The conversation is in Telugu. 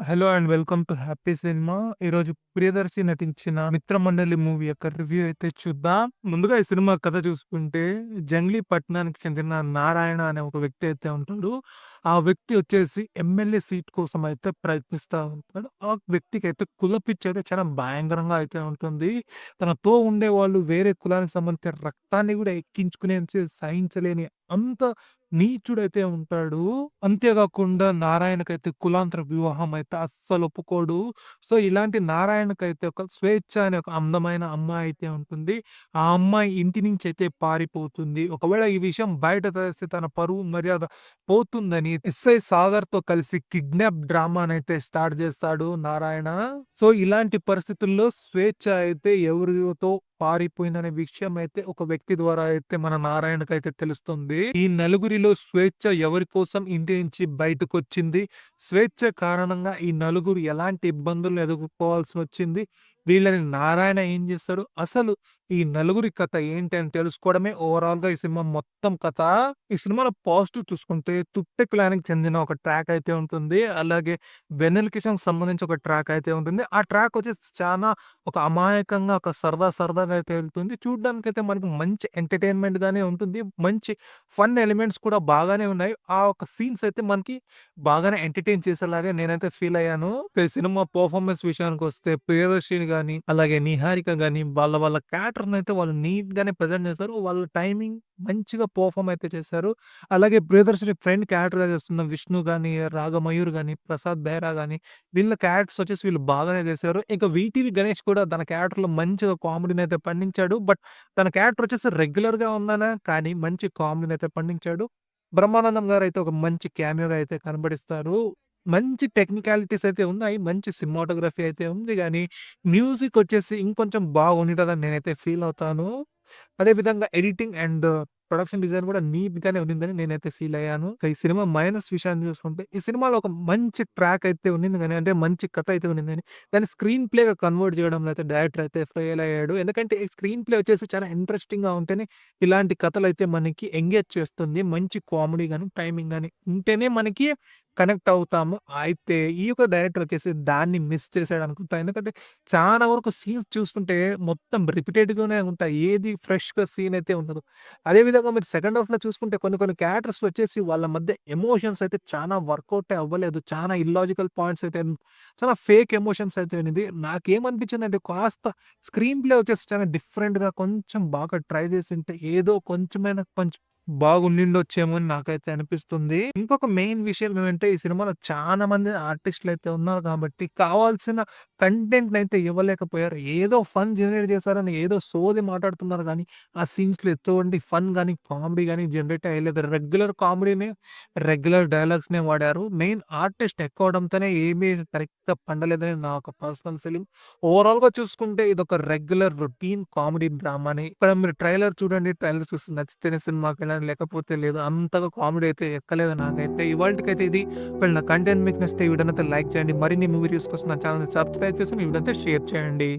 Hello and welcome to happy cinema. ఈరోజు ప్రియదర్శి నటించిన 'మిత్రమండలి' మూవీ యొక్క రివ్యూ అయితే చూద్దాం. ముందుగా ఈ సినిమా కథ చూసుకుంటే, జంగ్లీ పట్టణానికి చెందిన నారాయణ అనే ఒక వ్యక్తి అయితే ఉంటాడు. ఆ వ్యక్తి వచ్చేసి ఎమ్మెల్యే సీట్ కోసం అయితే ప్రయత్నిస్తా ఉంటాడు. ఆ వ్యక్తికైతే కుల పిచ్చి అయితే చాలా భయంకరంగా అయితే ఉంటుంది. తనతో ఉండేవాళ్ళు వేరే కులానికి సంబంధించిన రక్తాన్ని కూడా ఎక్కించుకునేసి సహించలేని అంత నీచుడైతే ఉంటాడు. అంతేగాకుండా నారాయణకైతే కులాంతర వివాహం అయితే అస్సలు ఒప్పుకోడు. సో, ఇలాంటి నారాయణకైతే ఒక స్వేచ్ఛ అనే ఒక అందమైన అమ్మాయి అయితే ఉంటుంది. ఆ అమ్మాయి ఇంటి నుంచి అయితే పారిపోతుంది. ఒకవేళ ఈ విషయం బయట తెలిస్తే తన పరువు, మర్యాద పోతుందని ఎస్ఐ సాగర్‌తో కలిసి కిడ్నాప్ డ్రామానైతే స్టార్ట్ చేస్తాడు నారాయణ. సో, ఇలాంటి పరిస్థితుల్లో స్వేచ్ఛ అయితే ఎవరితో పారిపోయిందనే విషయం అయితే ఒక వ్యక్తి ద్వారా అయితే మన నారాయణకైతే తెలుస్తుంది. ఈ నలుగురిలో స్వేచ్ఛ ఎవరి కోసం ఇంటి నుంచి బయటకొచ్చింది? స్వేచ్ఛ కారణంగా ఈ నలుగురు ఎలాంటి ఇబ్బందులు ఎదుర్కోవాల్సి వచ్చింది? వీళ్ళని నారాయణ ఏం చేస్తాడు? అసలు ఈ నలుగురి కథ ఏంటి అని తెలుసుకోవడమే ఓవరాల్‌గా ఈ సినిమా మొత్తం కథ. ఈ సినిమాలో పాజిటివ్ చూసుకుంటే 'తుట్టె' కులానికి చెందిన ఒక ట్రాక్ అయితే ఉంటుంది. అలాగే 'వెన్నెల కిషన్‌కి' సంబంధించి ఒక ట్రాక్ అయితే ఉంటుంది. ఆ ట్రాక్ వచ్చేసి చానా ఒక అమాయకంగా ఒక సరదాగా అయితే వెళ్తుంది. చూడ్డానికైతే మనకి మంచి ఎంటర్‌టైన్‌మెంట్ గానే ఉంటుంది. మంచి ఫన్ ఎలిమెంట్స్ కూడా బాగానే ఉన్నాయి. ఆ ఒక సీన్స్ అయితే మనకి బాగానే ఎంటర్‌టైన్ చేసేలాగా నేనైతే ఫీల్ అయ్యాను. ఈ సినిమా పర్ఫార్మెన్స్ విషయానికొస్తే ప్రియదర్షిని గాని, అలాగే నిహారిక గాని వాళ్ళ క్యారెక్టర్‌నైతే వాళ్ళు నీట్‌గానే ప్రెజెంట్ చేశారు. వాళ్ళ టైమింగ్ మంచిగా పర్ఫార్మ్ అయితే చేశారు. అలాగే ప్రియదర్శిని ఫ్రెండ్ క్యారెక్టర్‌గా చేస్తున్న విష్ణు గాని, రాగమయూర్ గాని, ప్రసాద్ బెహ్రా గాని వీళ్ళ క్యారెక్టర్స్ వచ్చేసి వీళ్ళు బాగానే చేశారు. ఇక వీటీవీ గణేష్ కూడా తన క్యారెక్టర్‌లో మంచిగా కామెడీనైతే పండించాడు. బట్ తన క్యారెక్టర్ వచ్చేసి రెగ్యులర్‌గా ఉన్నానా కానీ మంచి కామెడీనైతే పండించాడు. బ్రహ్మానందం గారైతే ఒక మంచి క్యామియోగా అయితే కనబడిస్తారు. మంచి టెక్నికాలిటీస్ అయితే ఉన్నాయి. మంచి సినిమాటోగ్రఫీ అయితే ఉంది గానీ, మ్యూజిక్ వచ్చేసి ఇంకొంచెం బాగుండేదని నేనైతే ఫీల్ అవుతాను. అదే విధంగా ఎడిటింగ్ అండ్ ప్రొడక్షన్ డిజైన్ కూడా నీట్‌గానే ఉండిందని నేనైతే ఫీల్ అయ్యాను. ఇక ఈ సినిమా మైనస్ విషయాన్ని చూసుకుంటే, ఈ సినిమాలో ఒక మంచి ట్రాక్ అయితే ఉండింది గానీ, అంటే మంచి కథ అయితే ఉండింది గానీ, దాన్ని స్క్రీన్ ప్లేగా కన్వర్ట్ చేయడంలో అయితే డైరెక్టర్ అయితే ఫెయిల్ అయ్యాడు. ఎందుకంటే ఈ స్క్రీన్ ప్లే వచ్చేసి చాలా ఇంట్రెస్టింగ్‌గా ఉంటేనే ఇలాంటి కథలైతే మనకి ఎంగేజ్ చేస్తుంది. మంచి కామెడీ గాని, టైమింగ్ గాని ఉంటేనే మనకి కనెక్ట్ అవుతాము. అయితే ఈ యొక్క డైరెక్టర్ వచ్చేసి దాన్ని మిస్ చేసాడనుకుంటా. ఎందుకంటే చాలా వరకు సీన్స్ చూసుకుంటే మొత్తం రిపిటేటివ్‌గానే ఉంటాయి. ఏది ఫ్రెష్‌గా సీన్ అయితే ఉండదు. అదే విధంగా మీరు సెకండ్ హాఫ్‌లో చూసుకుంటే కొన్ని క్యారెక్టర్స్ వచ్చేసి వాళ్ళ మధ్య ఎమోషన్స్ అయితే చానా వర్కౌటే అవ్వలేదు. చానా ఇల్లాజికల్ పాయింట్స్ అయితే చాలా ఫేక్ ఎమోషన్స్ అయితే ఉన్నింది. నాకేమనిపించిందంటే కాస్త స్క్రీన్ ప్లే వచ్చేసి చాలా డిఫరెంట్‌గా కొంచెం బాగా ట్రై చేసుంటే ఏదో కొంచెమైనా కొంచెం బాగుండిండొచ్చేమో అని నాకైతే అనిపిస్తుంది. ఇంకొక మెయిన్ విషయం ఏమంటే ఈ సినిమాలో చాలా మంది ఆర్టిస్టులయితే ఉన్నారు కాబట్టి కావాల్సిన కంటెంట్‌నయితే ఇవ్వలేకపోయారు. ఏదో ఫన్ జనరేట్ చేశారని ఏదో సోది మాట్లాడుతున్నారు గానీ, ఆ సీన్స్‌లో ఎటువంటి ఫన్ గానీ, కామెడీ గానీ జనరేట్ అయ్యలేదు. రెగ్యులర్ కామెడీనే, రెగ్యులర్ డైలాగ్స్‌నే వాడారు. మెయిన్ ఆర్టిస్ట్ ఎక్కువ అవడంతోనే ఏమీ కరెక్ట్‌గా పండలేదని నా ఒక పర్సనల్ ఫీలింగ్. ఓవరాల్‌గా చూసుకుంటే ఇదొక రెగ్యులర్ రొటీన్ కామెడీ డ్రామానే. ఇక్కడ మీరు ట్రైలర్ చూడండి. ట్రైలర్ చూసి నచ్చితేనే సినిమాకెళ్ళండి. లేకపోతే లేదు. అంతగా కామెడీ అయితే ఎక్కలేదు నాకైతే. ఇవాల్టికైతే ఇది. ఒకవేళ నా కంటెంట్ మీకు నచ్చితే ఈ వీడియోనైతే లైక్ చేయండి. మరిన్ని మూవీ రివ్యూస్ కోసం నా ఛానెల్‌ని సబ్స్క్రైబ్ చేసి ఈ వీడియో అయితే షేర్ చేయండి.